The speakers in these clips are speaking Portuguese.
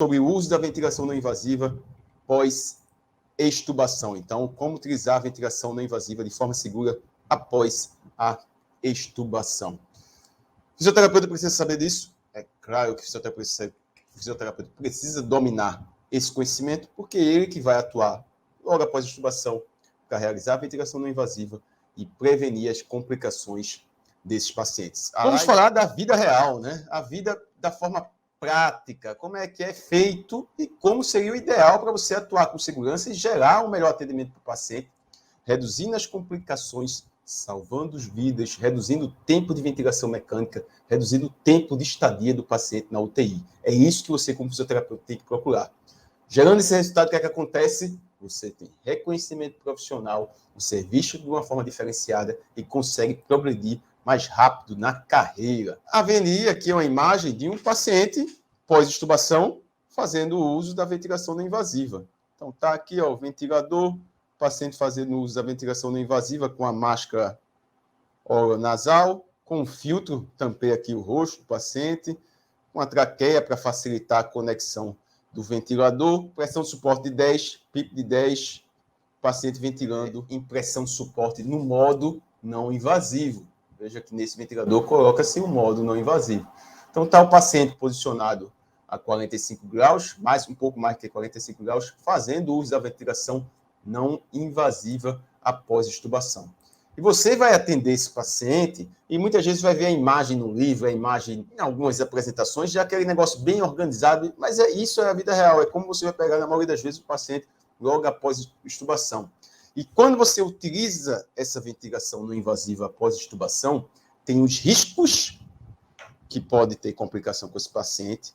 sobre o uso da ventilação não invasiva pós-extubação. Então, como utilizar a ventilação não invasiva de forma segura após a extubação. O fisioterapeuta precisa saber disso? É claro que o fisioterapeuta precisa dominar esse conhecimento, porque é ele que vai atuar logo após a extubação para realizar a ventilação não invasiva e prevenir as complicações desses pacientes. Vamos falar da vida real, né? A vida da forma prática, como é que é feito e como seria o ideal para você atuar com segurança e gerar um melhor atendimento para o paciente, reduzindo as complicações, salvando vidas, reduzindo o tempo de ventilação mecânica, reduzindo o tempo de estadia do paciente na UTI. É isso que você, como fisioterapeuta, tem que procurar. Gerando esse resultado, o que é que acontece? Você tem reconhecimento profissional, você é visto de uma forma diferenciada e consegue progredir mais rápido na carreira. A VNI aqui é uma imagem de um paciente pós-extubação fazendo o uso da ventilação não invasiva. Então, está aqui ó, o ventilador, o paciente fazendo uso da ventilação não invasiva com a máscara oronasal, com um filtro, tampei aqui o rosto do paciente, com a traqueia para facilitar a conexão do ventilador, pressão de suporte de 10, PIP de 10, paciente ventilando em pressão de suporte no modo não invasivo. Veja que nesse ventilador coloca-se o modo não invasivo. Então, está o paciente posicionado a 45 graus, um pouco mais que 45 graus, fazendo uso da ventilação não invasiva após extubação. E você vai atender esse paciente e muitas vezes vai ver a imagem no livro, a imagem em algumas apresentações, já aquele negócio bem organizado, mas isso é a vida real, é como você vai pegar na maioria das vezes o paciente logo após extubação. E quando você utiliza essa ventilação não invasiva após extubação, tem os riscos que pode ter complicação com esse paciente.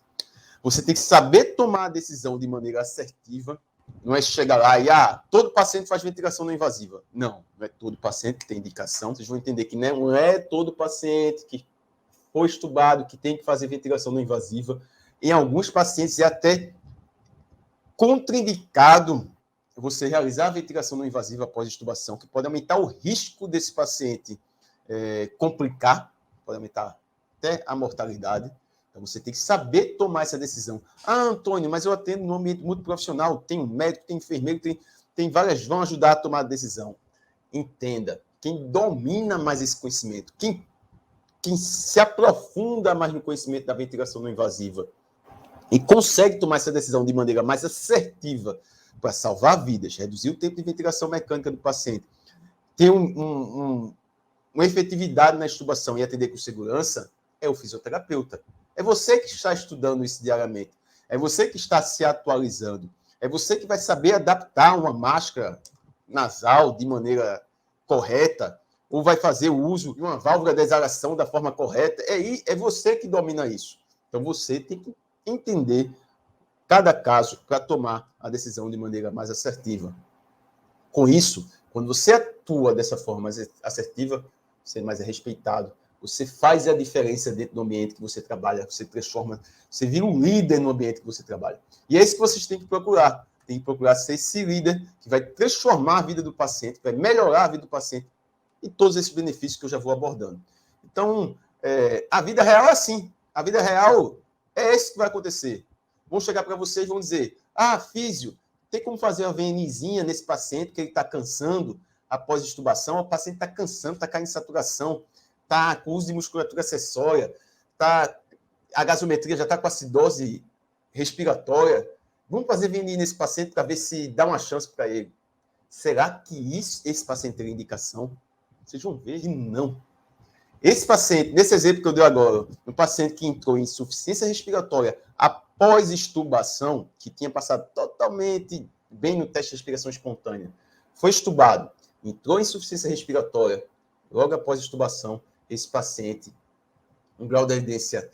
Você tem que saber tomar a decisão de maneira assertiva. Não é chegar lá e, todo paciente faz ventilação não invasiva. Não é todo paciente que tem indicação. Vocês vão entender que não é todo paciente que foi extubado que tem que fazer ventilação não invasiva. Em alguns pacientes é até contraindicado você realizar a ventilação não invasiva após extubação, que pode aumentar o risco desse paciente complicar, pode aumentar até a mortalidade. Então, você tem que saber tomar essa decisão. Antônio, mas eu atendo no ambiente muito profissional, tem médico, tem enfermeiro, tem várias, vão ajudar a tomar a decisão. Entenda, quem domina mais esse conhecimento, quem se aprofunda mais no conhecimento da ventilação não invasiva e consegue tomar essa decisão de maneira mais assertiva para salvar vidas, reduzir o tempo de ventilação mecânica do paciente, ter uma efetividade na extubação e atender com segurança, é o fisioterapeuta. É você que está estudando isso diariamente. É você que está se atualizando. É você que vai saber adaptar uma máscara nasal de maneira correta ou vai fazer o uso de uma válvula de exalação da forma correta. É você que domina isso. Então, você tem que entender cada caso para tomar a decisão de maneira mais assertiva. Com isso, quando você atua dessa forma mais assertiva, você mais é respeitado. Você faz a diferença dentro do ambiente que você trabalha, você transforma, você vira um líder no ambiente que você trabalha. E é isso que vocês têm que procurar. Tem que procurar ser esse líder que vai transformar a vida do paciente, vai melhorar a vida do paciente e todos esses benefícios que eu já vou abordando. Então, a vida real é assim. A vida real é isso que vai acontecer. Vão chegar para vocês e vão dizer, físio, tem como fazer uma VNIzinha nesse paciente que ele está cansando após extubação? O paciente está cansando, está caindo em saturação, está com uso de musculatura acessória, a gasometria já está com acidose respiratória. Vamos fazer VNI nesse paciente para ver se dá uma chance para ele. Será que esse paciente tem indicação? Vocês vão ver que não. Esse paciente, nesse exemplo que eu dei agora, um paciente que entrou em insuficiência respiratória após extubação, que tinha passado totalmente bem no teste de respiração espontânea, foi extubado, entrou em insuficiência respiratória, logo após extubação, esse paciente tem grau de evidência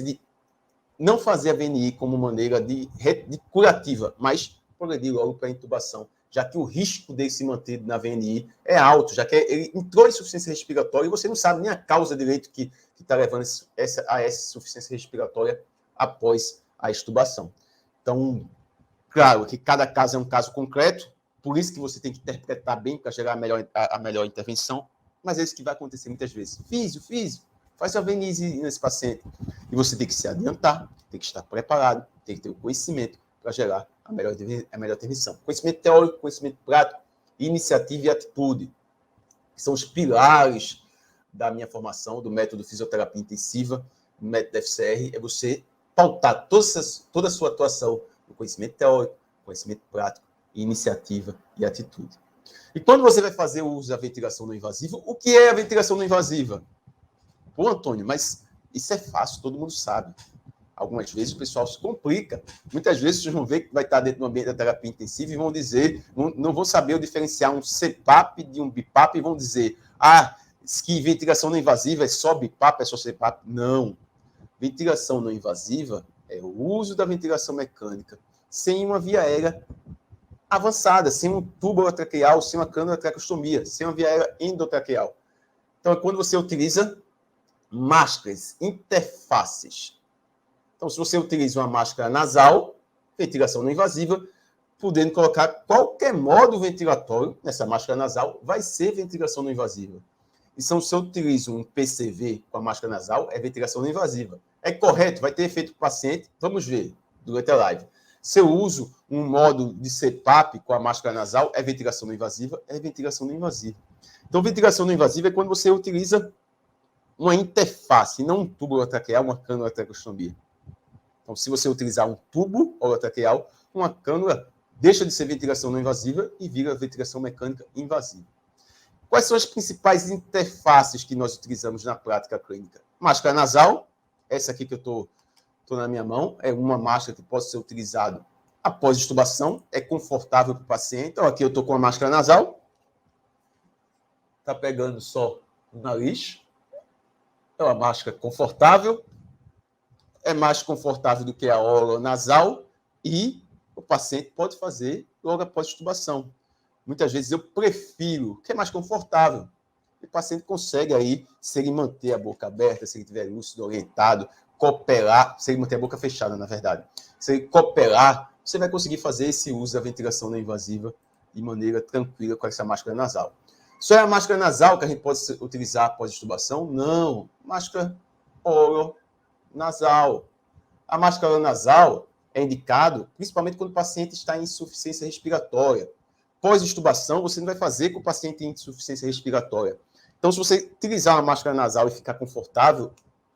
de não fazer a VNI como maneira de curativa, mas progredir logo para a intubação, já que o risco dele se manter na VNI é alto, já que ele entrou em insuficiência respiratória e você não sabe nem a causa direito que está levando a essa insuficiência respiratória após a extubação. Então, claro que cada caso é um caso concreto, por isso que você tem que interpretar bem para gerar a melhor intervenção, mas é isso que vai acontecer muitas vezes. Físio, faz a venise nesse paciente. E você tem que se adiantar, tem que estar preparado, tem que ter o conhecimento para gerar a melhor intervenção. Conhecimento teórico, conhecimento prático, iniciativa e atitude, que são os pilares da minha formação, do método fisioterapia intensiva, do método FCR, é você pautar toda a sua atuação no conhecimento teórico, conhecimento prático, iniciativa e atitude. E quando você vai fazer o uso da ventilação não invasiva, o que é a ventilação não invasiva? Pô, Antônio, mas isso é fácil, todo mundo sabe. Algumas vezes o pessoal se complica. Muitas vezes vocês vão ver que vai estar dentro do ambiente da terapia intensiva e vão dizer, não vão saber diferenciar um CPAP de um BIPAP e vão dizer, que ventilação não invasiva é só BIPAP, é só CPAP. Não. Ventilação não invasiva é o uso da ventilação mecânica sem uma via aérea avançada, sem um tubo orotraqueal, sem uma cânula traqueostomia, sem uma via aérea endotraqueal. Então, é quando você utiliza máscaras, interfaces. Então, se você utiliza uma máscara nasal, ventilação não invasiva, podendo colocar qualquer modo ventilatório nessa máscara nasal, vai ser ventilação não invasiva. E se eu utilizo um PCV com a máscara nasal, é ventilação não invasiva. É correto? Vai ter efeito para o paciente? Vamos ver durante a live. Se eu uso um modo de CPAP com a máscara nasal, é ventilação não invasiva? É ventilação não invasiva. Então, ventilação não invasiva é quando você utiliza uma interface, não um tubo orotraqueal, uma cânula traqueostomia. Então, se você utilizar um tubo orotraqueal, uma cânula deixa de ser ventilação não invasiva e vira ventilação mecânica invasiva. Quais são as principais interfaces que nós utilizamos na prática clínica? Máscara nasal, essa aqui que eu estou na minha mão, é uma máscara que pode ser utilizada após extubação, é confortável para o paciente. Então, aqui eu estou com a máscara nasal, está pegando só o nariz, é uma máscara confortável, é mais confortável do que a oronasal e o paciente pode fazer logo após extubação. Muitas vezes eu prefiro, que é mais confortável. O paciente consegue aí, se ele manter a boca aberta, se ele estiver lúcido, orientado, cooperar, se ele manter a boca fechada, na verdade. Se ele cooperar, você vai conseguir fazer esse uso da ventilação não invasiva de maneira tranquila com essa máscara nasal. Só é a máscara nasal que a gente pode utilizar após extubação? Não. Máscara oronasal. A máscara oronasal é indicado principalmente quando o paciente está em insuficiência respiratória. Pós-extubação, você não vai fazer com o paciente em insuficiência respiratória. Então, se você utilizar uma máscara nasal e ficar confortável,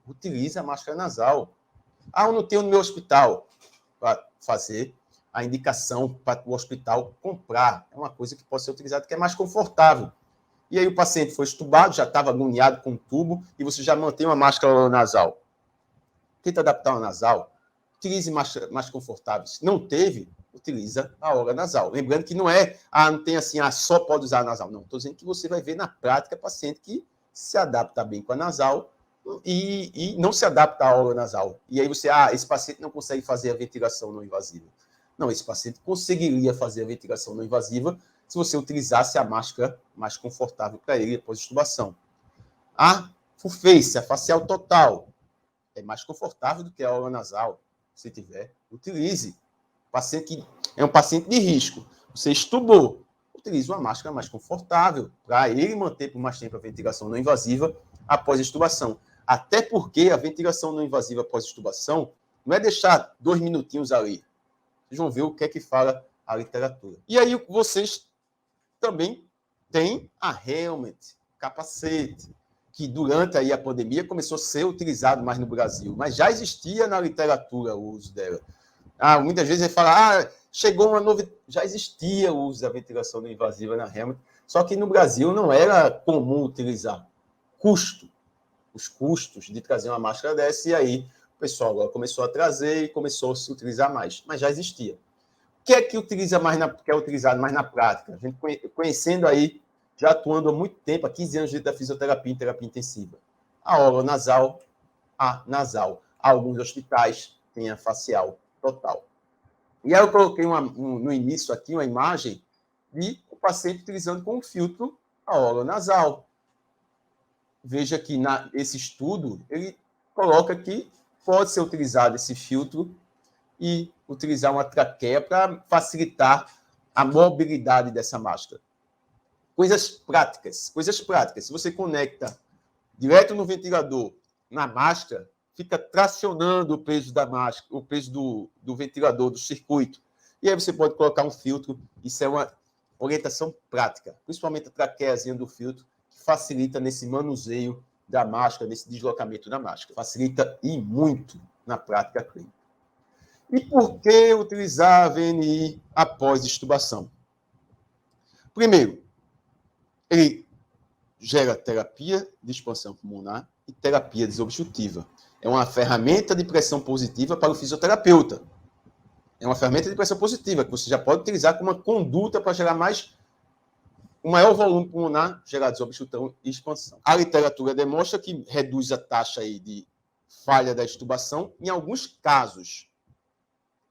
utilize a máscara nasal. Eu não tenho no meu hospital para fazer a indicação para o hospital comprar. É uma coisa que pode ser utilizada, que é mais confortável. E aí o paciente foi extubado, já estava agoniado com o tubo, e você já mantém uma máscara nasal. Tenta adaptar uma nasal, utilize máscaras mais confortáveis. Não teve, utiliza a oronasal. Lembrando que não é, não tem assim, só pode usar a nasal. Não, estou dizendo que você vai ver na prática paciente que se adapta bem com a nasal e não se adapta à oronasal. E aí você, esse paciente não consegue fazer a ventilação não invasiva. Não, esse paciente conseguiria fazer a ventilação não invasiva se você utilizasse a máscara mais confortável para ele após extubação. A full face, a facial total, é mais confortável do que a oronasal. Se tiver, utilize. Paciente que é um paciente de risco. Você extubou, utilize uma máscara mais confortável para ele manter por mais tempo a ventilação não invasiva após a extubação. Até porque a ventilação não invasiva após a extubação não é deixar 2 minutinhos ali. Vocês vão ver o que é que fala a literatura. E aí vocês também têm a helmet, capacete, que durante aí a pandemia começou a ser utilizado mais no Brasil, mas já existia na literatura o uso dela. Muitas vezes ele fala, chegou uma novidade, já existia o uso da ventilação não invasiva na helmet, só que no Brasil não era comum utilizar. Os custos de trazer uma máscara dessa, e aí o pessoal agora começou a trazer e começou a se utilizar mais, mas já existia. O que é que utiliza mais que é utilizado mais na prática? A gente conhecendo aí, já atuando há muito tempo, há 15 anos da fisioterapia em terapia intensiva. A oronasal, a nasal. Alguns hospitais têm a facial total. E aí eu coloquei no início aqui uma imagem de o paciente utilizando com um filtro a oronasal. Veja que esse estudo, ele coloca que pode ser utilizado esse filtro e utilizar uma traqueia para facilitar a mobilidade dessa máscara. Coisas práticas. Se você conecta direto no ventilador na máscara, fica tracionando o peso da máscara, o peso do ventilador, do circuito. E aí você pode colocar um filtro. Isso é uma orientação prática, principalmente a traqueazinha do filtro, que facilita nesse manuseio da máscara, nesse deslocamento da máscara. Facilita e muito na prática clínica. E por que utilizar a VNI após extubação? Primeiro, ele gera terapia de expansão pulmonar e terapia desobstrutiva. É uma ferramenta de pressão positiva para o fisioterapeuta. É uma ferramenta de pressão positiva que você já pode utilizar como uma conduta para gerar um maior volume pulmonar, gerar desobstrução e expansão. A literatura demonstra que reduz a taxa aí de falha da extubação em alguns casos,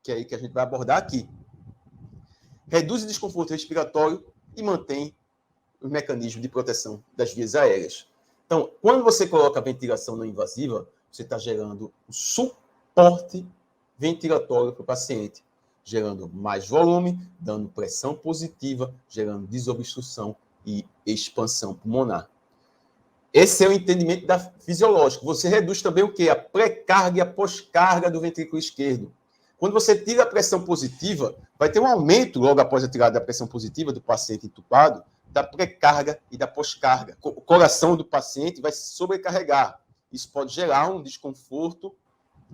que é aí que a gente vai abordar aqui. Reduz o desconforto respiratório e mantém os mecanismos de proteção das vias aéreas. Então, quando você coloca a ventilação não invasiva, você está gerando um suporte ventilatório para o paciente, gerando mais volume, dando pressão positiva, gerando desobstrução e expansão pulmonar. Esse é o entendimento fisiológico. Você reduz também o quê? A pré-carga e a pós-carga do ventrículo esquerdo. Quando você tira a pressão positiva, vai ter um aumento, logo após a tirada da pressão positiva do paciente entubado, da pré-carga e da pós-carga. O coração do paciente vai se sobrecarregar. Isso pode gerar um desconforto,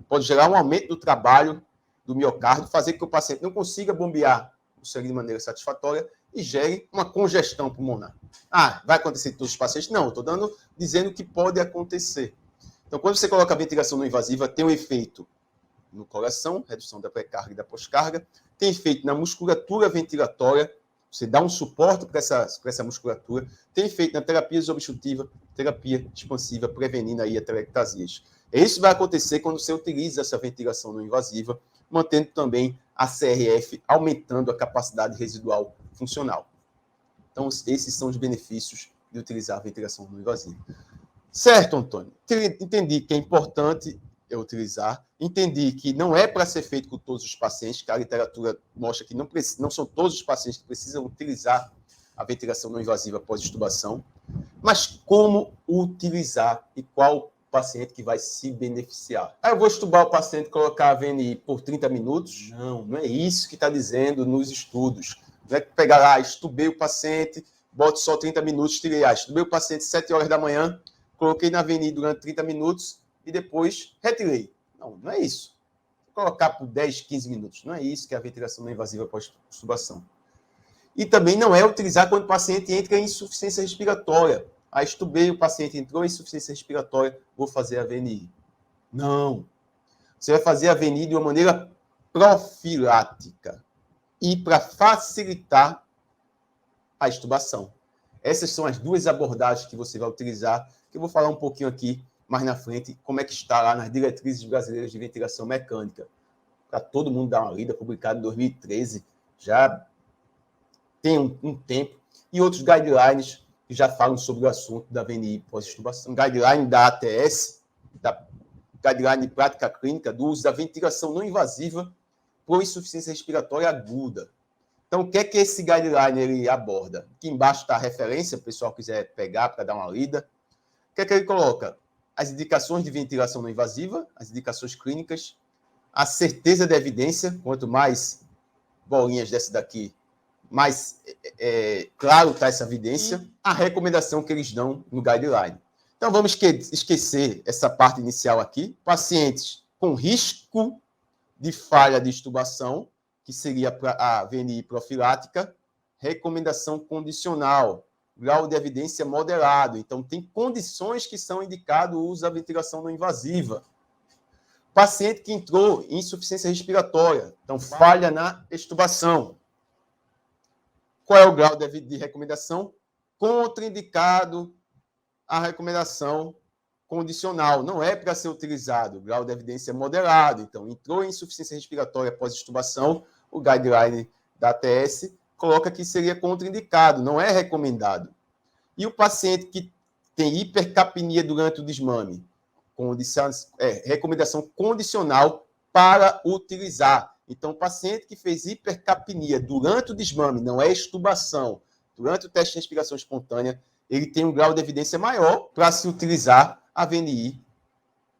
pode gerar um aumento do trabalho do miocárdio, fazer com que o paciente não consiga bombear o sangue de maneira satisfatória e gere uma congestão pulmonar. Vai acontecer em todos os pacientes? Não, estou dizendo que pode acontecer. Então, quando você coloca a ventilação não invasiva, tem um efeito no coração, redução da pré-carga e da pós-carga, tem efeito na musculatura ventilatória, você dá um suporte para essa musculatura, tem efeito na terapia desobstrutiva, terapia expansiva, prevenindo aí atelectasias. Isso vai acontecer quando você utiliza essa ventilação não invasiva, mantendo também a CRF, aumentando a capacidade residual funcional. Então, esses são os benefícios de utilizar a ventilação não invasiva. Certo, Antônio? Entendi que é importante eu utilizar. Entendi que não é para ser feito com todos os pacientes, que a literatura mostra que não são todos os pacientes que precisam utilizar a ventilação não invasiva após extubação, mas como utilizar e qual paciente que vai se beneficiar. Eu vou extubar o paciente e colocar a VNI por 30 minutos? Não é isso que está dizendo nos estudos. Não é pegar lá, estubei o paciente, boto só 30 minutos, tirei. Estubei o paciente 7 horas da manhã, coloquei na VNI durante 30 minutos e depois retirei. Não é isso. Vou colocar por 10, 15 minutos. Não é isso que é a ventilação não invasiva pós-extubação. E também não é utilizar quando o paciente entra em insuficiência respiratória. Estubei, o paciente entrou em insuficiência respiratória, vou fazer a VNI. Não. Você vai fazer a VNI de uma maneira profilática e para facilitar a extubação. Essas são as duas abordagens que você vai utilizar, que eu vou falar um pouquinho aqui mais na frente, como é que está lá nas diretrizes brasileiras de ventilação mecânica. Para todo mundo dar uma lida, publicado em 2013, já tem um tempo, e outros guidelines que já falam sobre o assunto da VNI pós-extubação. Guideline da ATS, da Guideline de Prática Clínica, do uso da ventilação não invasiva por insuficiência respiratória aguda. Então, o que é que esse guideline ele aborda? Aqui embaixo está a referência, se o pessoal quiser pegar para dar uma lida. O que é que ele coloca? As indicações de ventilação não invasiva, as indicações clínicas, a certeza da evidência, quanto mais bolinhas dessa daqui, mais claro está essa evidência, a recomendação que eles dão no guideline. Então, vamos esquecer essa parte inicial aqui. Pacientes com risco de falha de extubação, que seria a VNI profilática, recomendação condicional, grau de evidência moderado. Então, tem condições que são indicado o uso da ventilação não invasiva. Paciente que entrou em insuficiência respiratória, então falha na extubação. Qual é o grau de recomendação? Contraindicado a recomendação condicional. Não é para ser utilizado. O grau de evidência é moderado. Então, entrou em insuficiência respiratória após extubação, o guideline da ATS coloca que seria contraindicado, não é recomendado. E o paciente que tem hipercapnia durante o desmame, recomendação condicional para utilizar. Então, o paciente que fez hipercapnia durante o desmame, não é extubação, durante o teste de respiração espontânea, ele tem um grau de evidência maior para se utilizar a VNI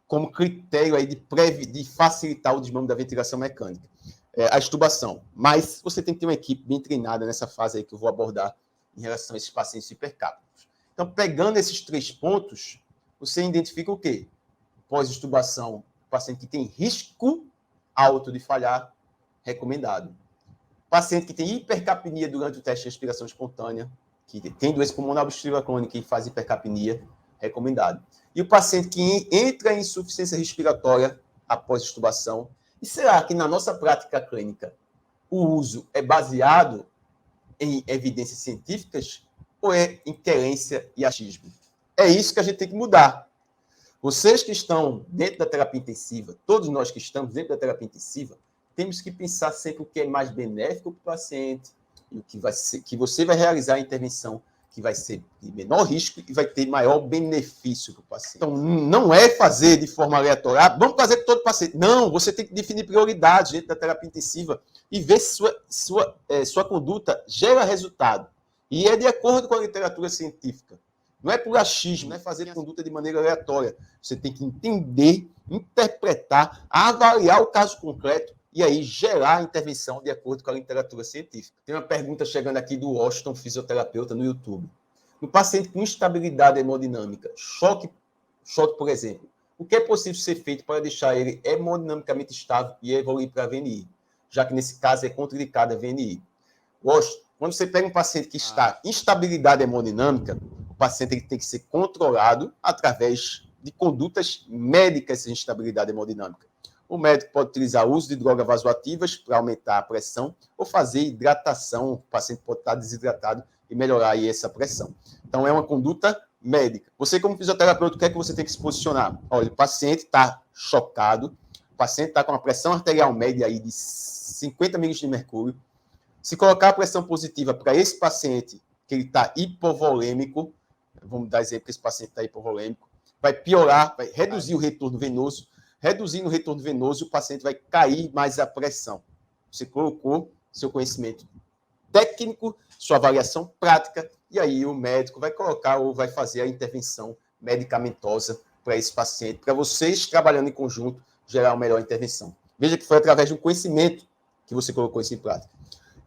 como critério aí de facilitar o desmame da ventilação mecânica, a extubação. Mas você tem que ter uma equipe bem treinada nessa fase aí que eu vou abordar em relação a esses pacientes hipercápnicos. Então, pegando esses 3 pontos, você identifica o quê? Pós-extubação, paciente que tem risco alto de falhar, recomendado. Paciente que tem hipercapnia durante o teste de respiração espontânea, que tem doença pulmonar obstrutiva crônica e faz hipercapnia, recomendado. E o paciente que entra em insuficiência respiratória após extubação. E será que na nossa prática clínica o uso é baseado em evidências científicas ou é em querência e achismo? É isso que a gente tem que mudar. Vocês que estão dentro da terapia intensiva, todos nós que estamos dentro da terapia intensiva, temos que pensar sempre o que é mais benéfico para o paciente e o que vai ser, que você vai realizar a intervenção que vai ser de menor risco e vai ter maior benefício para o paciente. Então, não é fazer de forma aleatória, vamos fazer com todo paciente. Não, você tem que definir prioridades dentro da terapia intensiva e ver se sua conduta gera resultado. E é de acordo com a literatura científica. Não é por achismo, não é fazer a conduta de maneira aleatória. Você tem que entender, interpretar, avaliar o caso concreto e aí gerar a intervenção de acordo com a literatura científica. Tem uma pergunta chegando aqui do Washington, fisioterapeuta, no YouTube. No paciente com instabilidade hemodinâmica, choque, por exemplo, o que é possível ser feito para deixar ele hemodinamicamente estável e evoluir para a VNI? Já que nesse caso é contraindicada a VNI. Washington, quando você pega um paciente que está em instabilidade hemodinâmica, o paciente ele tem que ser controlado através de condutas médicas de instabilidade hemodinâmica. O médico pode utilizar o uso de drogas vasoativas para aumentar a pressão ou fazer hidratação. O paciente pode estar desidratado e melhorar aí essa pressão. Então, é uma conduta médica. Você, como fisioterapeuta, o que é que você tem que se posicionar? Olha, o paciente está chocado, o paciente está com uma pressão arterial média aí de 50 milímetros de mercúrio. Se colocar a pressão positiva para esse paciente, que ele está hipovolêmico, vamos dar exemplo que esse paciente está hipovolêmico, vai piorar, vai reduzir o retorno venoso. Reduzindo o retorno venoso, o paciente vai cair mais a pressão. Você colocou seu conhecimento técnico, sua avaliação prática, e aí o médico vai colocar ou vai fazer a intervenção medicamentosa para esse paciente, para vocês, trabalhando em conjunto, gerar uma melhor intervenção. Veja que foi através de um conhecimento que você colocou isso em prática.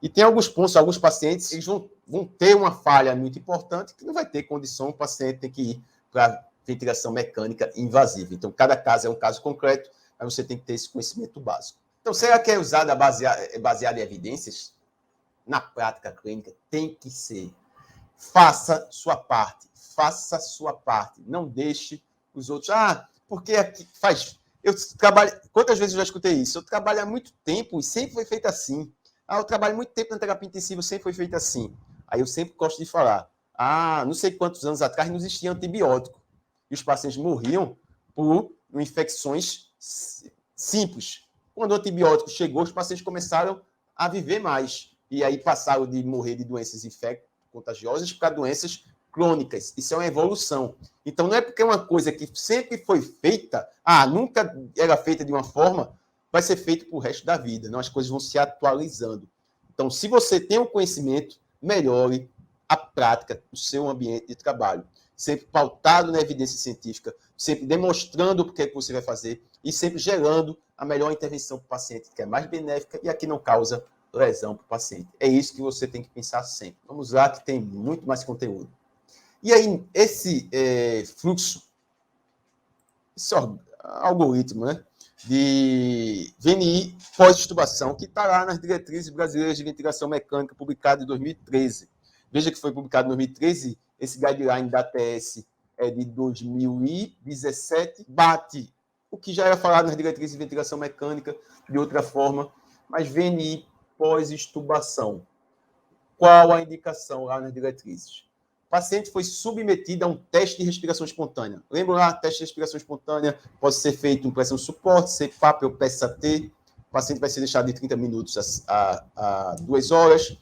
E tem alguns pontos, alguns pacientes, eles vão ter uma falha muito importante, que não vai ter condição, o paciente tem que ir para ventilação mecânica invasiva. Então, cada caso é um caso concreto, mas você tem que ter esse conhecimento básico. Então, será que é usada baseada em evidências? Na prática clínica, tem que ser. Faça sua parte. Faça sua parte. Não deixe os outros. Porque aqui faz. Eu trabalho. Quantas vezes eu já escutei isso? Eu trabalho há muito tempo e sempre foi feito assim. Eu trabalho muito tempo na terapia intensiva, sempre foi feito assim. Aí eu sempre gosto de falar. Não sei quantos anos atrás não existia antibiótico. E os pacientes morriam por infecções simples. Quando o antibiótico chegou, os pacientes começaram a viver mais. E aí passaram de morrer de doenças contagiosas para doenças crônicas. Isso é uma evolução. Então, não é porque é uma coisa que sempre foi feita, nunca era feita de uma forma, vai ser feito para o resto da vida. Não, as coisas vão se atualizando. Então, se você tem um conhecimento, melhore a prática do seu ambiente de trabalho. Sempre pautado na evidência científica, sempre demonstrando o que é que você vai fazer e sempre gerando a melhor intervenção para o paciente, que é mais benéfica e a que não causa lesão para o paciente. É isso que você tem que pensar sempre. Vamos lá, que tem muito mais conteúdo. E aí, esse fluxo, esse algoritmo, né, de VNI pós-extubação, que está lá nas diretrizes brasileiras de ventilação mecânica, publicado em 2013. Veja que foi publicado em 2013, esse guideline da ATS é de 2017, bate o que já era falado nas diretrizes de ventilação mecânica de outra forma, mas VNI pós-extubação. Qual a indicação lá nas diretrizes? O paciente foi submetido a um teste de respiração espontânea. Lembra lá, teste de respiração espontânea pode ser feito em pressão de suporte, CPAP ou PSAT. O paciente vai ser deixado de 30 minutos a 2 horas.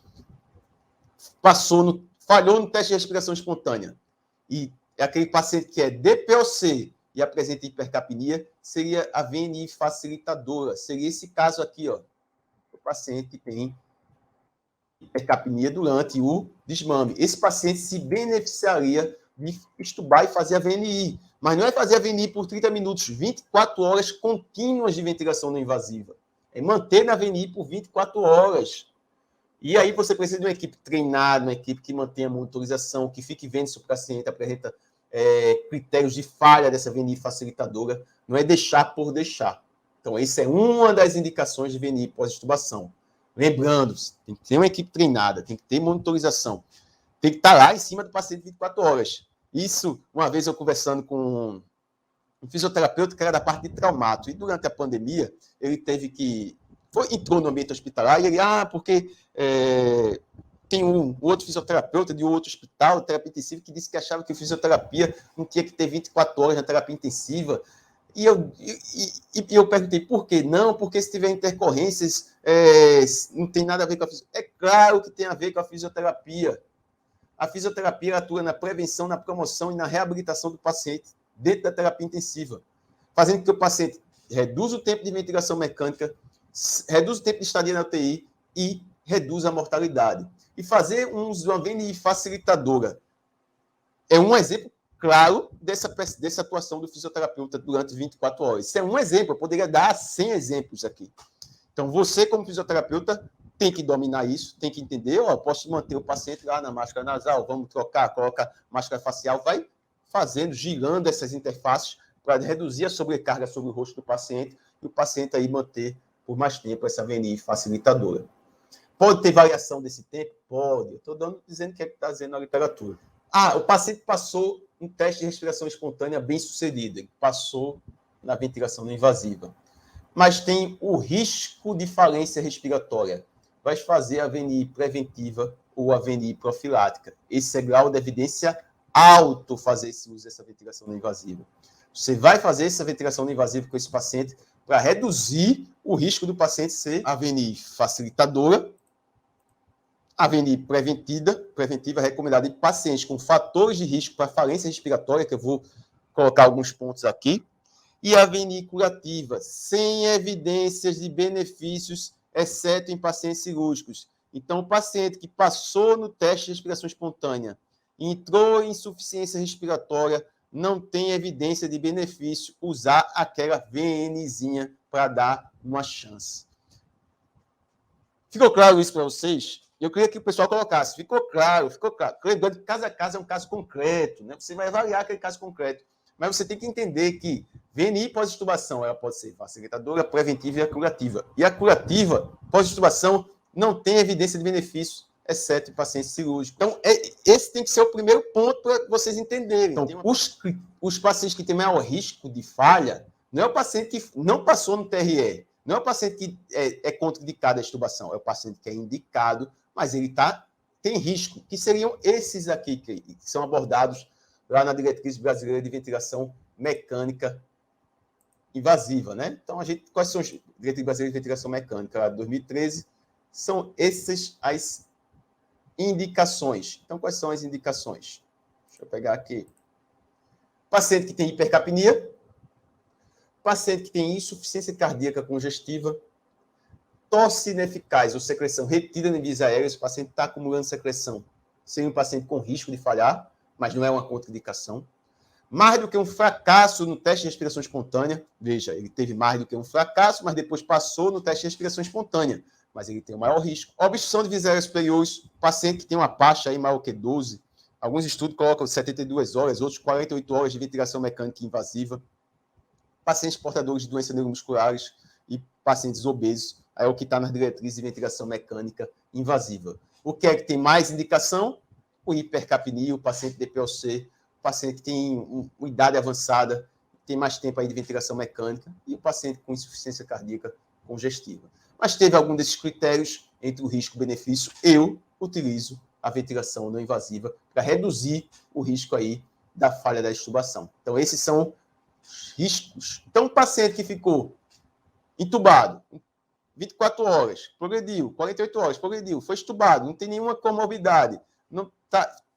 Falhou no teste de respiração espontânea. E aquele paciente que é DPOC e apresenta hipercapnia, seria a VNI facilitadora. Seria esse caso aqui, ó. O paciente que tem hipercapnia durante o desmame. Esse paciente se beneficiaria de estubar e fazer a VNI. Mas não é fazer a VNI por 30 minutos, 24 horas contínuas de ventilação não invasiva. É manter na VNI por 24 horas. E aí você precisa de uma equipe treinada, uma equipe que mantenha a monitorização, que fique vendo se o paciente apresenta critérios de falha dessa VNI facilitadora. Não é deixar por deixar. Então, essa é uma das indicações de VNI pós-extubação. Lembrando, tem que ter uma equipe treinada, tem que ter monitorização, tem que estar lá em cima do paciente 24 horas. Isso, uma vez eu conversando com um fisioterapeuta que era da parte de traumato, e durante a pandemia, ele teve que... entrou no ambiente hospitalar, e ele, porque tem um outro fisioterapeuta de um outro hospital, terapia intensiva, que disse que achava que a fisioterapia não tinha que ter 24 horas na terapia intensiva. E eu perguntei, por quê? Não, porque se tiver intercorrências, não tem nada a ver com a fisioterapia. É claro que tem a ver com a fisioterapia. A fisioterapia atua na prevenção, na promoção e na reabilitação do paciente dentro da terapia intensiva, fazendo com que o paciente reduza o tempo de ventilação mecânica, reduza o tempo de estadia na UTI e reduza a mortalidade. E fazer uma VNI facilitadora é um exemplo claro dessa atuação do fisioterapeuta durante 24 horas. Isso é um exemplo, eu poderia dar 100 exemplos aqui. Então, você, como fisioterapeuta, tem que dominar isso, tem que entender, posso manter o paciente lá na máscara nasal, vamos trocar, coloca máscara facial, vai fazendo, girando essas interfaces para reduzir a sobrecarga sobre o rosto do paciente e o paciente aí manter por mais tempo essa VNI facilitadora. Pode ter variação desse tempo? Pode. Eu estou dizendo o que está dizendo na literatura. O paciente passou um teste de respiração espontânea bem sucedido, ele passou na ventilação não invasiva, mas tem o risco de falência respiratória. Vai fazer a VNI preventiva ou a VNI profilática. Esse é grau de evidência alto fazer esse uso dessa ventilação não invasiva. Você vai fazer essa ventilação não invasiva com esse paciente para reduzir o risco do paciente ser a VNI facilitadora, a VNI preventiva recomendada em pacientes com fatores de risco para falência respiratória, que eu vou colocar alguns pontos aqui, e a VNI curativa, sem evidências de benefícios, exceto em pacientes cirúrgicos. Então, o paciente que passou no teste de respiração espontânea, entrou em insuficiência respiratória, não tem evidência de benefício usar aquela VNzinha para dar uma chance. Ficou claro isso para vocês? Eu queria que o pessoal colocasse. Ficou claro, ficou claro. Lembrando que caso a caso é um caso concreto, né? Você vai avaliar aquele caso concreto. Mas você tem que entender que VNI pós-extubação ela pode ser facilitadora, preventiva e curativa. E a curativa, pós-extubação, não tem evidência de benefício, exceto em pacientes cirúrgicos. Então, esse tem que ser o primeiro ponto para vocês entenderem. Então, os pacientes que têm maior risco de falha, não é o paciente que não passou no TRE, não é o paciente que é contraindicado a extubação, é o paciente que é indicado, mas ele tem risco, que seriam esses aqui que são abordados lá na Diretriz Brasileira de Ventilação Mecânica Invasiva, né? Então, quais são as Diretrizes Brasileiras de Ventilação Mecânica lá de 2013? São essas as indicações. Então, quais são as indicações? Deixa eu pegar aqui. Paciente que tem hipercapnia, paciente que tem insuficiência cardíaca congestiva, tosse ineficaz ou secreção retida em vias aéreas, o paciente está acumulando secreção, seria um paciente com risco de falhar, mas não é uma contraindicação. Mais do que um fracasso no teste de respiração espontânea, veja, ele teve mais do que um fracasso, mas depois passou no teste de respiração espontânea, mas ele tem o maior risco. Obstrução de vias aéreas superiores, paciente que tem uma taxa aí maior que 12, alguns estudos colocam 72 horas, outros 48 horas de ventilação mecânica invasiva, pacientes portadores de doenças neuromusculares e pacientes obesos, é o que está nas diretrizes de ventilação mecânica invasiva. O que é que tem mais indicação? O hipercapnia, o paciente DPOC, o paciente que tem uma idade avançada, tem mais tempo aí de ventilação mecânica, e o paciente com insuficiência cardíaca congestiva. Mas teve algum desses critérios entre o risco e o benefício, eu utilizo a ventilação não invasiva para reduzir o risco aí da falha da extubação. Então, esses são os riscos. Então, o paciente que ficou entubado, 24 horas, progrediu, 48 horas, progrediu, foi extubado, não tem nenhuma comorbidade, não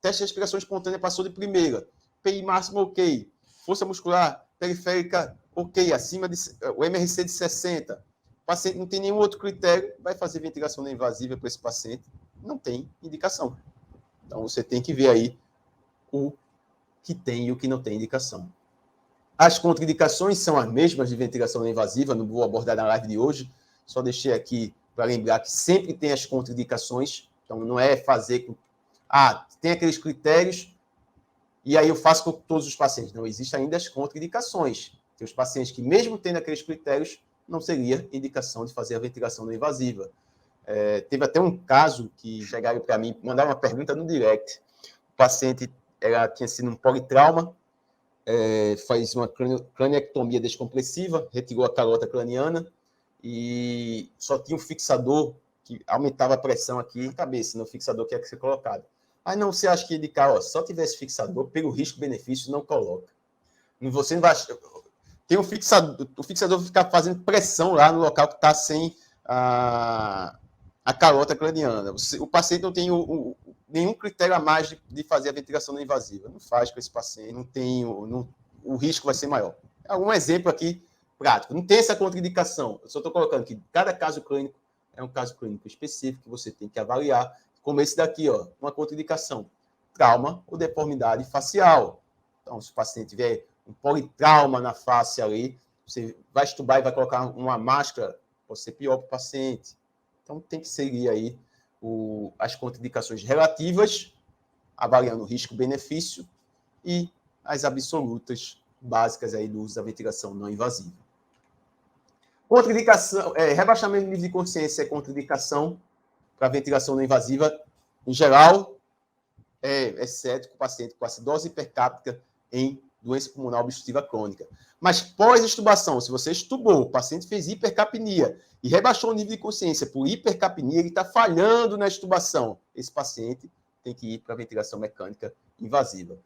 teste de respiração espontânea passou de primeira, PI máximo ok, força muscular periférica ok, acima o MRC de 60, o paciente não tem nenhum outro critério, vai fazer ventilação não invasiva para esse paciente, não tem indicação. Então, você tem que ver aí que tem e o que não tem indicação. As contraindicações são as mesmas de ventilação não invasiva, não vou abordar na live de hoje, só deixei aqui para lembrar que sempre tem as contraindicações, então não é fazer com... tem aqueles critérios e aí eu faço com todos os pacientes. Não, existem ainda as contraindicações. Tem os pacientes que, mesmo tendo aqueles critérios, não seria indicação de fazer a ventilação não invasiva. Teve até um caso que chegaram para mim, mandaram uma pergunta no direct. O paciente tinha sido um politrauma, faz uma craniectomia descompressiva, retirou a calota craniana e só tinha um fixador que aumentava a pressão aqui na cabeça, no fixador que é que ser colocado. Aí não, você acha que indicar, só tivesse fixador, pelo risco-benefício, não coloca. Você não vai... Tem um fixador, o fixador vai ficar fazendo pressão lá no local que está sem a calota craniana. O paciente não tem nenhum critério a mais de fazer a ventilação não invasiva. Não faz com esse paciente, não tem, o risco vai ser maior. Um exemplo aqui prático. Não tem essa contraindicação. Eu só estou colocando que cada caso clínico é um caso clínico específico que você tem que avaliar, como esse daqui, uma contraindicação. Trauma ou deformidade facial. Então, se o paciente tiver um politrauma na face ali, você vai estubar e vai colocar uma máscara, pode ser pior para o paciente. Então, tem que seguir aí as contraindicações relativas, avaliando o risco-benefício e as absolutas básicas aí do uso da ventilação não invasiva. Contraindicação, rebaixamento do nível de consciência é contraindicação para ventilação não invasiva, em geral, exceto com o paciente com acidose hipercápica em doença pulmonar obstrutiva crônica. Mas pós-extubação, se você estubou, o paciente fez hipercapnia e rebaixou o nível de consciência por hipercapnia, ele está falhando na extubação. Esse paciente tem que ir para a ventilação mecânica invasiva.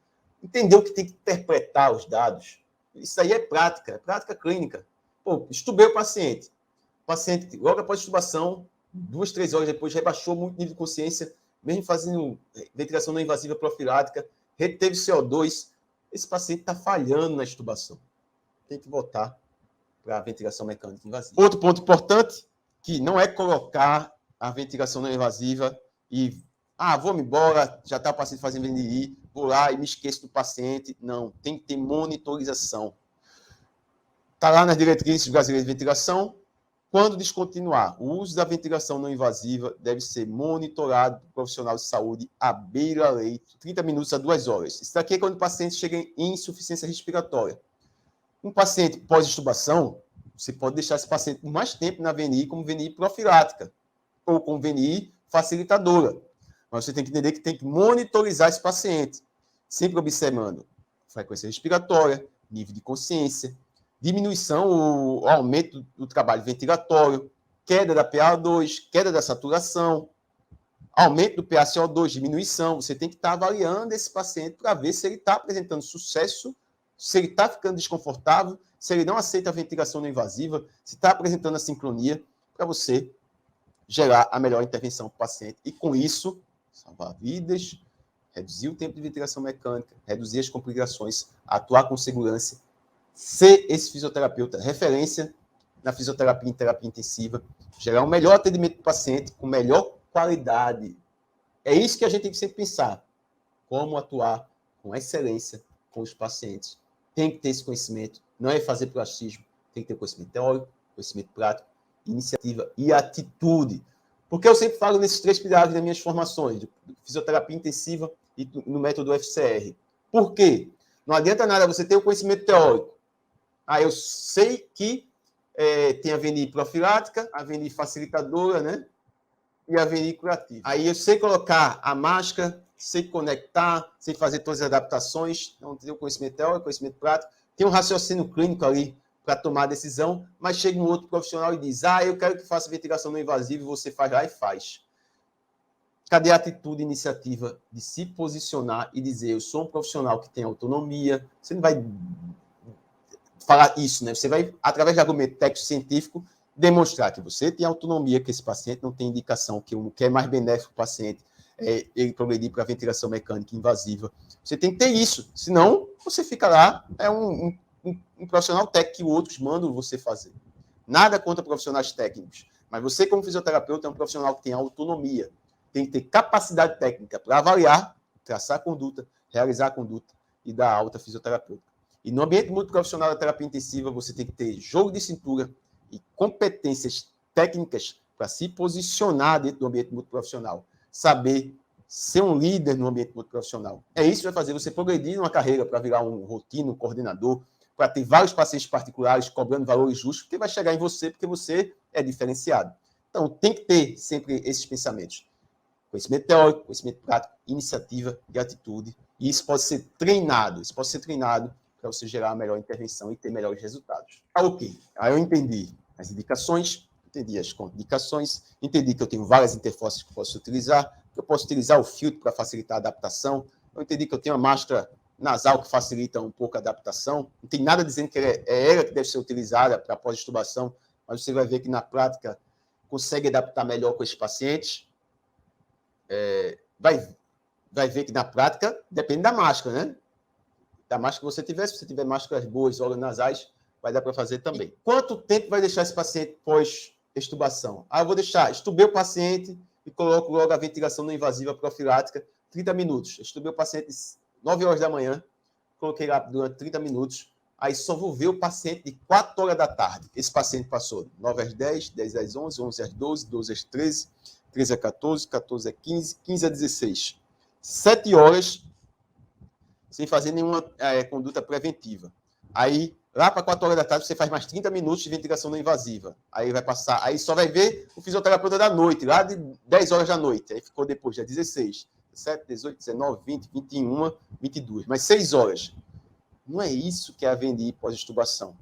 Entendeu que tem que interpretar os dados? Isso aí é prática clínica. Estubei o paciente. O paciente, logo após a extubação, 2, 3 horas depois, rebaixou muito o nível de consciência, mesmo fazendo ventilação não invasiva profilática, reteve CO2. Esse paciente está falhando na extubação. Tem que voltar para a ventilação mecânica invasiva. Outro ponto importante, que não é colocar a ventilação não invasiva e, vou-me embora, já está o paciente fazendo VNI, vou lá e me esqueço do paciente. Não, tem que ter monitorização. Está lá nas diretrizes brasileiras de ventilação. Quando descontinuar, o uso da ventilação não invasiva deve ser monitorado por profissional de saúde à beira-leito, 30 minutos a 2 horas. Isso daqui é quando o paciente chega em insuficiência respiratória. Um paciente pós-extubação, você pode deixar esse paciente por mais tempo na VNI como VNI profilática ou como VNI facilitadora. Mas você tem que entender que tem que monitorizar esse paciente, sempre observando frequência respiratória, nível de consciência, diminuição ou aumento do trabalho ventilatório, queda da PaO2, queda da saturação, aumento do PaCO2, diminuição. Você tem que estar avaliando esse paciente para ver se ele está apresentando sucesso, se ele está ficando desconfortável, se ele não aceita a ventilação não invasiva, se está apresentando a sincronia, para você gerar a melhor intervenção para o paciente. E com isso, salvar vidas, reduzir o tempo de ventilação mecânica, reduzir as complicações, atuar com segurança, ser esse fisioterapeuta referência na fisioterapia e terapia intensiva, gerar um melhor atendimento para o paciente com melhor qualidade. É isso que a gente tem que sempre pensar. Como atuar com excelência com os pacientes. Tem que ter esse conhecimento. Não é fazer por achismo. Tem que ter conhecimento teórico, conhecimento prático, iniciativa e atitude. Porque eu sempre falo nesses 3 pilares das minhas formações, de fisioterapia intensiva e no método FCR. Por quê? Não adianta nada você ter o conhecimento teórico. Eu sei que tem a VNI profilática, a VNI facilitadora, né? E a VNI curativa. Aí eu sei colocar a máscara, sei conectar, sei fazer todas as adaptações, não tenho conhecimento teórico, conhecimento prático, tem um raciocínio clínico ali para tomar a decisão, mas chega um outro profissional e diz, eu quero que faça ventilação não invasiva, e você faz lá e faz. Cadê a atitude e iniciativa de se posicionar e dizer, eu sou um profissional que tem autonomia? Você não vai falar isso, né? Você vai, através de argumento técnico-científico, demonstrar que você tem autonomia, que esse paciente não tem indicação, que o que é mais benéfico para o paciente é ele progredir para a ventilação mecânica invasiva. Você tem que ter isso, senão você fica lá, um profissional técnico que outros mandam você fazer. Nada contra profissionais técnicos, mas você, como fisioterapeuta, é um profissional que tem autonomia, tem que ter capacidade técnica para avaliar, traçar a conduta, realizar a conduta e da alta fisioterapêutica. E no ambiente multiprofissional da terapia intensiva, você tem que ter jogo de cintura e competências técnicas para se posicionar dentro do ambiente multiprofissional. Saber ser um líder no ambiente multiprofissional. É isso que vai fazer você progredir numa carreira para virar um rotina, um coordenador, para ter vários pacientes particulares cobrando valores justos, porque vai chegar em você, porque você é diferenciado. Então, tem que ter sempre esses pensamentos. Conhecimento teórico, conhecimento prático, iniciativa e atitude. E isso pode ser treinado. Isso pode ser treinado para você gerar a melhor intervenção e ter melhores resultados. Ok. Aí eu entendi as indicações, entendi as contraindicações, entendi que eu tenho várias interfaces que eu posso utilizar, que eu posso utilizar o filtro para facilitar a adaptação, eu entendi que eu tenho uma máscara nasal que facilita um pouco a adaptação, não tem nada dizendo que é ela que deve ser utilizada para pós-extubação, mas você vai ver que na prática consegue adaptar melhor com esses pacientes. Vai ver que na prática depende da máscara, né? Da máscara que você tiver, se você tiver máscaras boas, órgãos nasais, vai dar para fazer também. E quanto tempo vai deixar esse paciente pós-extubação? Eu vou deixar, estubei o paciente e coloco logo a ventilação não invasiva profilática, 30 minutos. Estubei o paciente 9 horas da manhã, coloquei lá durante 30 minutos, aí só vou ver o paciente de 4 horas da tarde. Esse paciente passou 9 às 10, 10 às 11, 11 às 12, 12 às 13, 13 às 14, 14 às 15, 15 às 16. 7 horas sem fazer nenhuma conduta preventiva. Aí, lá para 4 horas da tarde, você faz mais 30 minutos de ventilação não invasiva. Aí vai passar, aí só vai ver o fisioterapeuta da noite, lá de 10 horas da noite. Aí ficou depois, já 16, 17, 18, 19, 20, 21, 22. Mas 6 horas. Não é isso que é a VNI pós-extubação.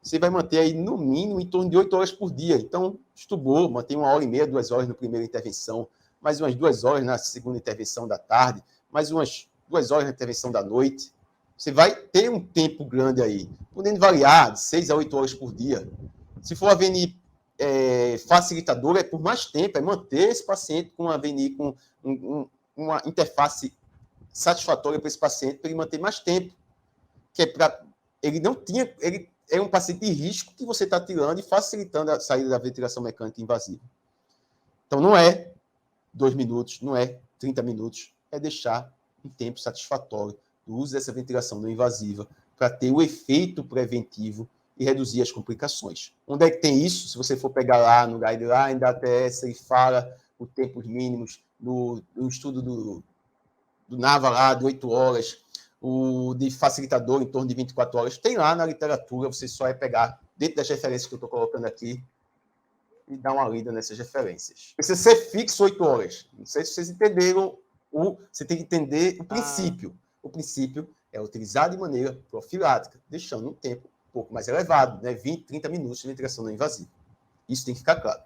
Você vai manter aí, no mínimo, em torno de 8 horas por dia. Então, estubou, mantém 1h30, 2 horas na primeira intervenção, mais umas 2 horas na segunda intervenção da tarde, mais umas 2 horas na intervenção da noite. Você vai ter um tempo grande aí, podendo variar de 6 a 8 horas por dia. Se for a VNI facilitadora, é por mais tempo, é manter esse paciente com a VNI com uma interface satisfatória para esse paciente, para ele manter mais tempo. Que é para ele não tinha, ele é um paciente de risco que você está tirando e facilitando a saída da ventilação mecânica invasiva. Então, não é 2 minutos, não é 30 minutos, é deixar um tempo satisfatório do uso dessa ventilação não invasiva para ter o efeito preventivo e reduzir as complicações. Onde é que tem isso? Se você for pegar lá no guideline da ATS, ele fala os tempos mínimos, no estudo do NAVA lá, de 8 horas, o de facilitador em torno de 24 horas. Tem lá na literatura, você só é pegar dentro das referências que eu estou colocando aqui e dar uma lida nessas referências. Precisa ser fixo 8 horas. Não sei se vocês entenderam. Você tem que entender o princípio. O princípio é utilizar de maneira profilática, deixando um tempo um pouco mais elevado, né? 20, 30 minutos de ventilação não invasiva. Isso tem que ficar claro.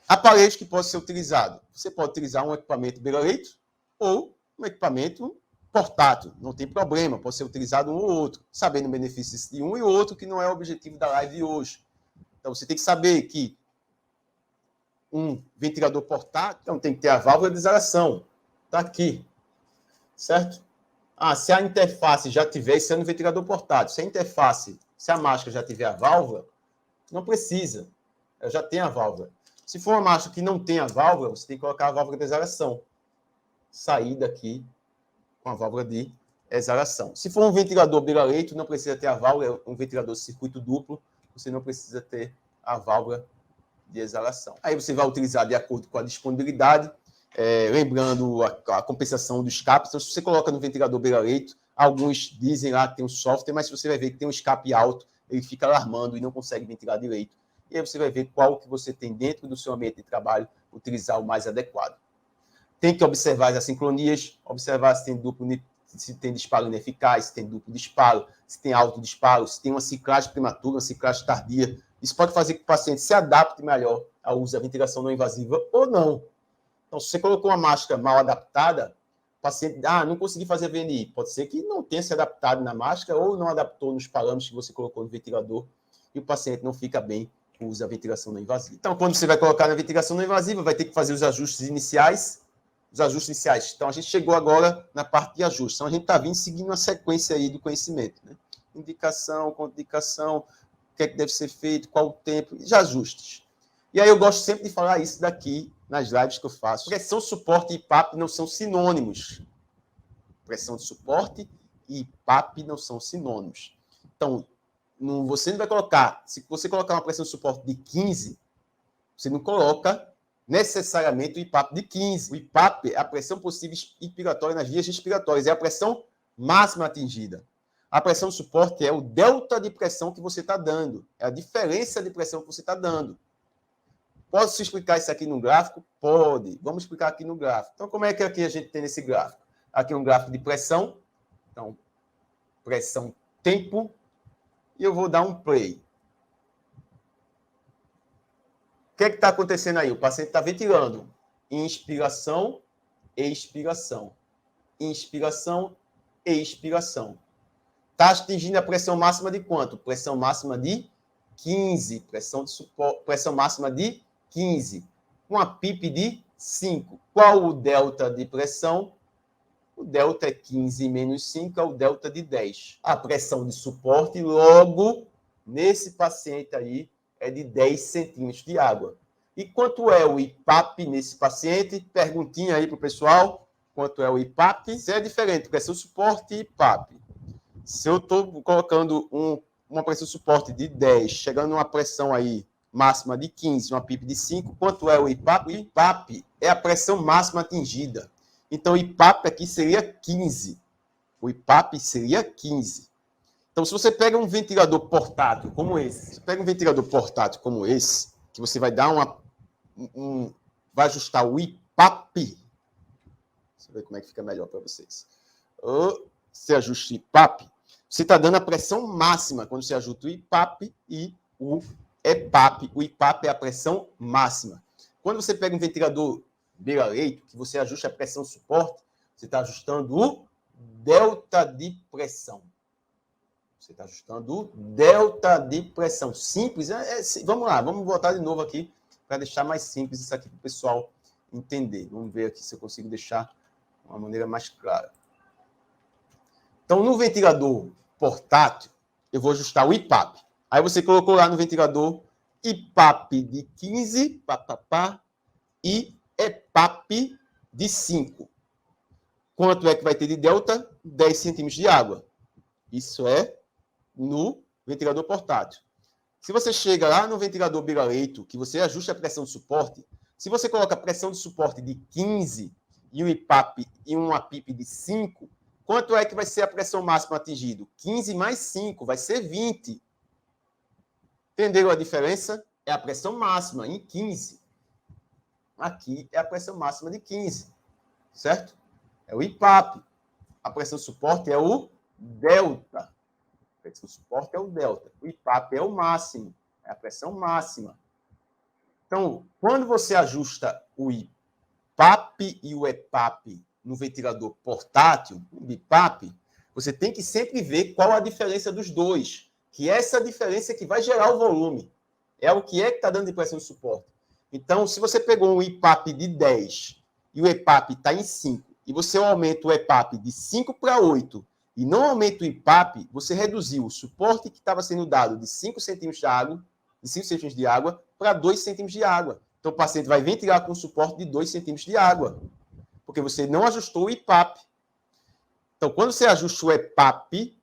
Aparelhos que podem ser utilizados. Você pode utilizar um equipamento beira-leito ou um equipamento portátil. Não tem problema, pode ser utilizado um ou outro, sabendo o benefício de um e outro, que não é o objetivo da live de hoje. Então, você tem que saber que um ventilador portátil, então tem que ter a válvula de exalação. Está aqui. Certo? Se a interface já tiver, isso é no ventilador portátil. Se a interface, se a máscara já tiver a válvula, não precisa. Eu já tenho a válvula. Se for uma máscara que não tem a válvula, você tem que colocar a válvula de exalação. Sair daqui com a válvula de exalação. Se for um ventilador beira-leito, não precisa ter a válvula, é um ventilador de circuito duplo, você não precisa ter a válvula de exalação. Aí você vai utilizar de acordo com a disponibilidade, lembrando a compensação do escape. Então, se você coloca no ventilador beira-leito, alguns dizem lá que tem um software, mas você vai ver que tem um escape alto, ele fica alarmando e não consegue ventilar direito. E aí você vai ver qual que você tem dentro do seu ambiente de trabalho, utilizar o mais adequado. Tem que observar as assincronias, observar se tem duplo, se tem disparo ineficaz, se tem duplo disparo, se tem alto disparo, se tem uma ciclagem prematura, uma ciclagem tardia. Isso pode fazer que o paciente se adapte melhor ao uso da ventilação não invasiva ou não. Então, se você colocou uma máscara mal adaptada, o paciente, não consegui fazer a VNI. Pode ser que não tenha se adaptado na máscara ou não adaptou nos parâmetros que você colocou no ventilador e o paciente não fica bem com o uso da ventilação não invasiva. Então, quando você vai colocar na ventilação não invasiva, vai ter que fazer os ajustes iniciais. Então, a gente chegou agora na parte de ajustes. Então, a gente está vindo seguindo uma sequência aí do conhecimento. Né? Indicação, contraindicação, o que é que deve ser feito, qual o tempo, e já ajustes. E aí eu gosto sempre de falar isso daqui nas lives que eu faço. Pressão, suporte e PAP não são sinônimos. Pressão de suporte e IPAP não são sinônimos. Então, você não vai colocar... Se você colocar uma pressão de suporte de 15, você não coloca necessariamente o IPAP de 15. O IPAP é a pressão possível inspiratória nas vias respiratórias. É a pressão máxima atingida. A pressão de suporte é o delta de pressão que você está dando. É a diferença de pressão que você está dando. Posso explicar isso aqui no gráfico? Pode. Vamos explicar aqui no gráfico. Então, como é que aqui a gente tem nesse gráfico? Aqui é um gráfico de pressão. Então, pressão, tempo. E eu vou dar um play. O que é que está acontecendo aí? O paciente está ventilando. Inspiração, expiração. Inspiração, expiração. Está atingindo a pressão máxima de quanto? Pressão máxima de 15. Pressão máxima de 15. Com a PIP de 5. Qual o delta de pressão? O delta é 15 menos 5, é o delta de 10. A pressão de suporte, logo, nesse paciente aí, é de 10 centímetros de água. E quanto é o IPAP nesse paciente? Perguntinha aí para o pessoal. Quanto é o IPAP? Isso é diferente, pressão de suporte e IPAP. Se eu estou colocando uma pressão de suporte de 10, chegando a uma pressão aí máxima de 15, uma PIP de 5, quanto é o IPAP? O IPAP é a pressão máxima atingida. Então, o IPAP aqui seria 15. O IPAP seria 15. Então, se você pega um ventilador portátil como esse, que você vai dar vai ajustar o IPAP. Deixa eu ver como é que fica melhor para vocês. Você ajusta o IPAP. Você está dando a pressão máxima quando você ajusta o IPAP e o EPAP. O IPAP é a pressão máxima. Quando você pega um ventilador beira-leito, que você ajusta a pressão suporte, você está ajustando o delta de pressão. Você está ajustando o delta de pressão. Simples. Vamos lá, vamos voltar de novo aqui para deixar mais simples isso aqui para o pessoal entender. Vamos ver aqui se eu consigo deixar de uma maneira mais clara. Então, no ventilador portátil, eu vou ajustar o IPAP. Aí você colocou lá no ventilador IPAP de 15, e EPAP de 5. Quanto é que vai ter de delta? 10 centímetros de água. Isso é no ventilador portátil. Se você chega lá no ventilador beira-leito, que você ajusta a pressão de suporte, se você coloca a pressão de suporte de 15 e um IPAP e uma PIP de 5, quanto é que vai ser a pressão máxima atingida? 15 mais 5, vai ser 20. Entenderam a diferença? É a pressão máxima em 15. Aqui é a pressão máxima de 15. Certo? É o IPAP. A pressão de suporte é o delta. A pressão de suporte é o delta. O IPAP é o máximo. É a pressão máxima. Então, quando você ajusta o IPAP e o EPAP no ventilador portátil, o BIPAP, você tem que sempre ver qual a diferença dos dois. Que essa diferença é que vai gerar o volume. É o que está dando de pressão de suporte. Então, se você pegou um IPAP de 10 e o EPAP está em 5, e você aumenta o EPAP de 5 para 8, e não aumenta o IPAP, você reduziu o suporte que estava sendo dado de 5 centímetros de água, para 2 centímetros de água. Então, o paciente vai ventilar com suporte de 2 centímetros de água, porque você não ajustou o IPAP. Então, quando você ajusta o EPAP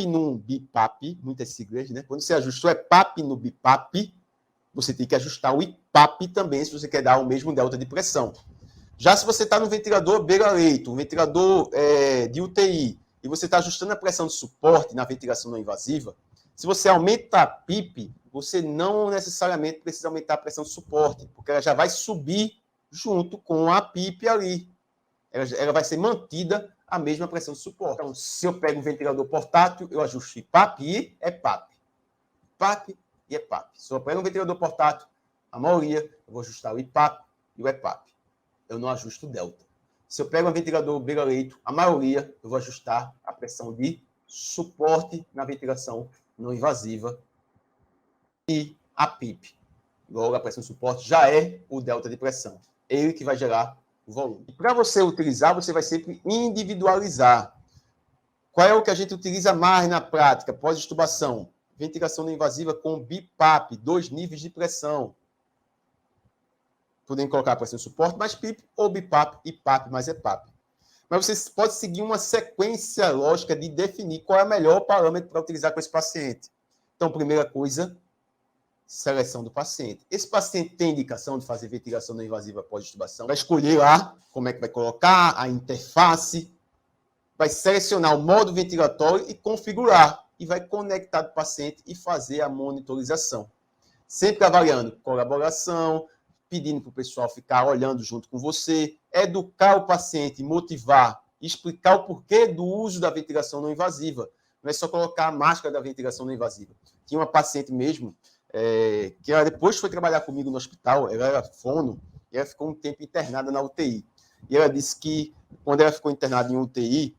no BIPAP, muitas siglas, né? Quando você ajusta o EPAP no BIPAP, você tem que ajustar o IPAP também, se você quer dar o mesmo delta de pressão. Já se você está no ventilador beira-leito, um ventilador de UTI, e você está ajustando a pressão de suporte na ventilação não invasiva, se você aumenta a PIP, você não necessariamente precisa aumentar a pressão de suporte, porque ela já vai subir junto com a PIP ali. Ela vai ser mantida a mesma pressão de suporte. Então, se eu pego um ventilador portátil, eu ajusto IPAP e EPAP. IPAP e EPAP. Se eu pego um ventilador portátil, a maioria, eu vou ajustar o IPAP e o EPAP. Eu não ajusto o delta. Se eu pego um ventilador beira-leito, a maioria, eu vou ajustar a pressão de suporte na ventilação não invasiva e a PIP. Logo, a pressão de suporte já é o delta de pressão. Ele que vai gerar o volume. Para você utilizar, você vai sempre individualizar. Qual é o que a gente utiliza mais na prática? Pós-extubação. Ventilação não invasiva com BIPAP, 2 níveis de pressão. Podem colocar a pressão de suporte mais PIP ou BIPAP, IPAP mais EPAP. Mas você pode seguir uma sequência lógica de definir qual é o melhor parâmetro para utilizar com esse paciente. Então, primeira coisa, seleção do paciente. Esse paciente tem indicação de fazer ventilação não invasiva pós-intubação? Vai escolher lá como é que vai colocar a interface, vai selecionar o modo ventilatório e configurar. E vai conectar o paciente e fazer a monitorização. Sempre avaliando colaboração, pedindo para o pessoal ficar olhando junto com você, educar o paciente, motivar, explicar o porquê do uso da ventilação não invasiva. Não é só colocar a máscara da ventilação não invasiva. Tinha uma paciente mesmo, que ela depois foi trabalhar comigo no hospital, ela era fono, e ela ficou um tempo internada na UTI. E ela disse que, quando ela ficou internada em UTI,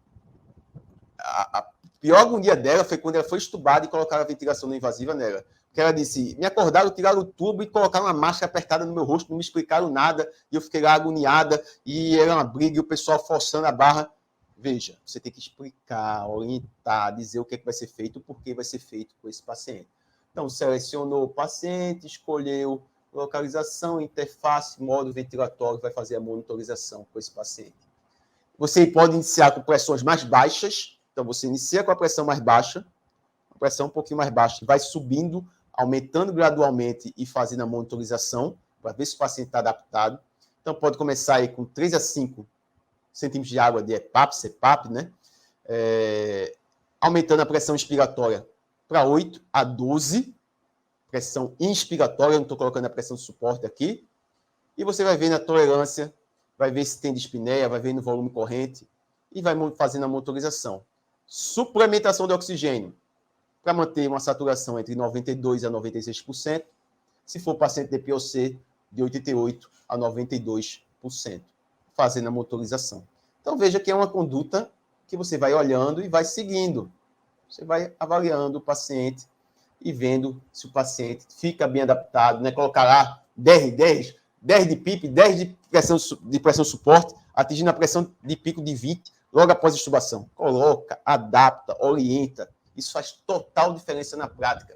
a pior agonia dela foi quando ela foi estubada e colocaram a ventilação não invasiva nela. Porque ela disse, me acordaram, tiraram o tubo e colocaram uma máscara apertada no meu rosto, não me explicaram nada, e eu fiquei lá agoniada, e era uma briga, e o pessoal forçando a barra. Veja, você tem que explicar, orientar, dizer o que, é que vai ser feito, por que vai ser feito com esse paciente. Então, selecionou o paciente, escolheu localização, interface, modo ventilatório, vai fazer a monitorização com esse paciente. Você pode iniciar com pressões mais baixas, então você inicia com a pressão mais baixa, a pressão um pouquinho mais baixa, vai subindo, aumentando gradualmente e fazendo a monitorização, para ver se o paciente está adaptado. Então, pode começar aí com 3 a 5 centímetros de água de EPAP, CPAP, né? Aumentando a pressão inspiratória para 8 a 12, pressão inspiratória, eu não estou colocando a pressão de suporte aqui, e você vai ver na tolerância, vai ver se tem dispneia, vai ver no volume corrente, e vai fazendo a monitorização. Suplementação de oxigênio, para manter uma saturação entre 92% a 96%, se for paciente de POC, de 88% a 92%, fazendo a monitorização. Então, veja que é uma conduta que você vai olhando e vai seguindo. Você vai avaliando o paciente e vendo se o paciente fica bem adaptado, né? Colocar lá 10 de PIP, 10 de pressão suporte, atingindo a pressão de pico de 20, logo após a extubação. Coloca, adapta, orienta. Isso faz total diferença na prática.